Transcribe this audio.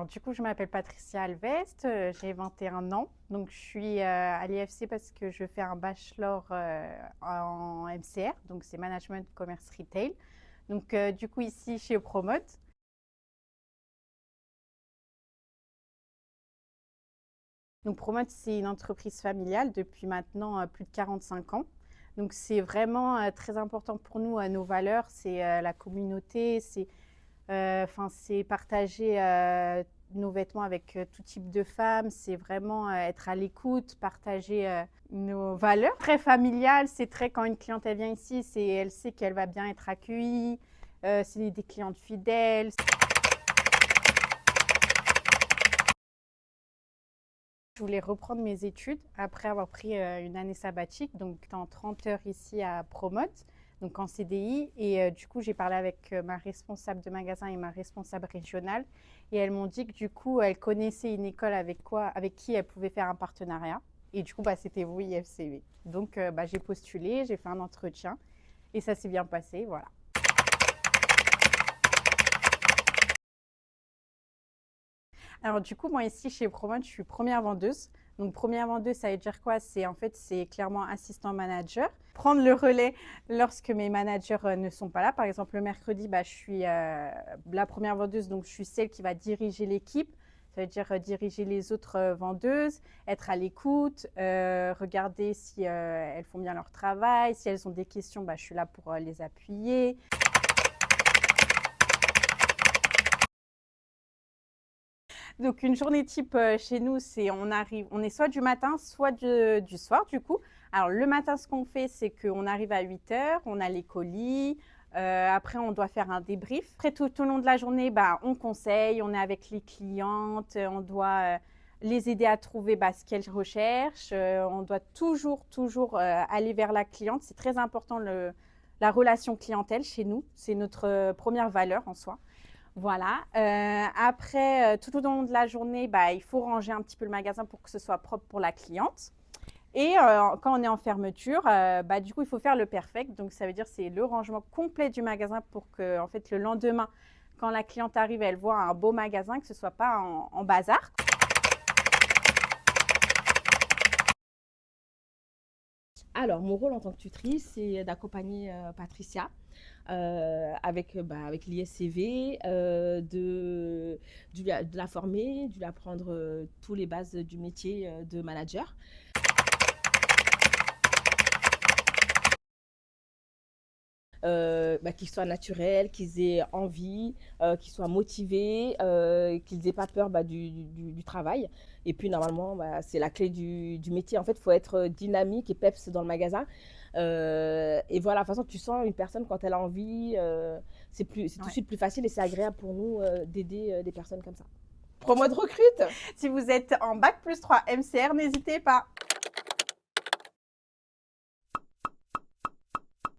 du coup, je m'appelle Patricia Alvest, j'ai 21 ans. Donc, je suis à l'IFC parce que je fais un bachelor en MCR, donc c'est Management Commerce Retail. Donc, du coup, ici chez Promote. Donc, Promote, c'est une entreprise familiale depuis maintenant plus de 45 ans. Donc, c'est vraiment très important pour nous, nos valeurs, c'est la communauté, c'est partager nos vêtements avec tout type de femmes, c'est vraiment être à l'écoute, partager nos valeurs. Très familial, c'est très quand une cliente elle vient ici, elle sait qu'elle va bien être accueillie, c'est des clientes fidèles. Je voulais reprendre mes études après avoir pris une année sabbatique, donc en 30 heures ici à Promote, donc en CDI. Et du coup, j'ai parlé avec ma responsable de magasin et ma responsable régionale. Et elles m'ont dit que du coup, elles connaissaient une école avec qui elles pouvaient faire un partenariat. Et du coup, c'était vous, IFCV. Donc, j'ai postulé, j'ai fait un entretien et ça s'est bien passé, voilà. Alors du coup, moi ici chez Promote, je suis première vendeuse. Donc première vendeuse, ça veut dire quoi? C'est clairement assistant manager. Prendre le relais lorsque mes managers ne sont pas là. Par exemple, le mercredi, je suis la première vendeuse, donc je suis celle qui va diriger l'équipe. Ça veut dire diriger les autres vendeuses, être à l'écoute, regarder si elles font bien leur travail. Si elles ont des questions, je suis là pour les appuyer. Donc, une journée type chez nous, on est soit du matin, soit du soir, du coup. Alors, le matin, ce qu'on fait, c'est qu'on arrive à 8 heures, on a les colis. Après, on doit faire un débrief. Après, tout au long de la journée, on conseille, on est avec les clientes, on doit les aider à trouver ce qu'elles recherchent. On doit toujours aller vers la cliente. C'est très important, la relation clientèle chez nous. C'est notre première valeur en soi. Voilà. Après, tout au long de la journée, il faut ranger un petit peu le magasin pour que ce soit propre pour la cliente. Et quand on est en fermeture, du coup, il faut faire le perfect. Donc, ça veut dire c'est le rangement complet du magasin pour que, en fait, le lendemain, quand la cliente arrive, elle voit un beau magasin, que ce ne soit pas en bazar. Alors, mon rôle en tant que tutrice, c'est d'accompagner Patricia avec l'ISCV, de la former, de lui apprendre tous les bases du métier de manager. Qu'ils soient naturels, qu'ils aient envie, qu'ils soient motivés, qu'ils n'aient pas peur du travail. Et puis normalement, c'est la clé du métier. En fait, il faut être dynamique et peps dans le magasin. Et voilà, de toute façon, tu sens une personne quand elle a envie, c'est tout de suite plus facile et c'est agréable pour nous d'aider des personnes comme ça. Promote recrute. Si vous êtes en bac+3 MCR, n'hésitez pas.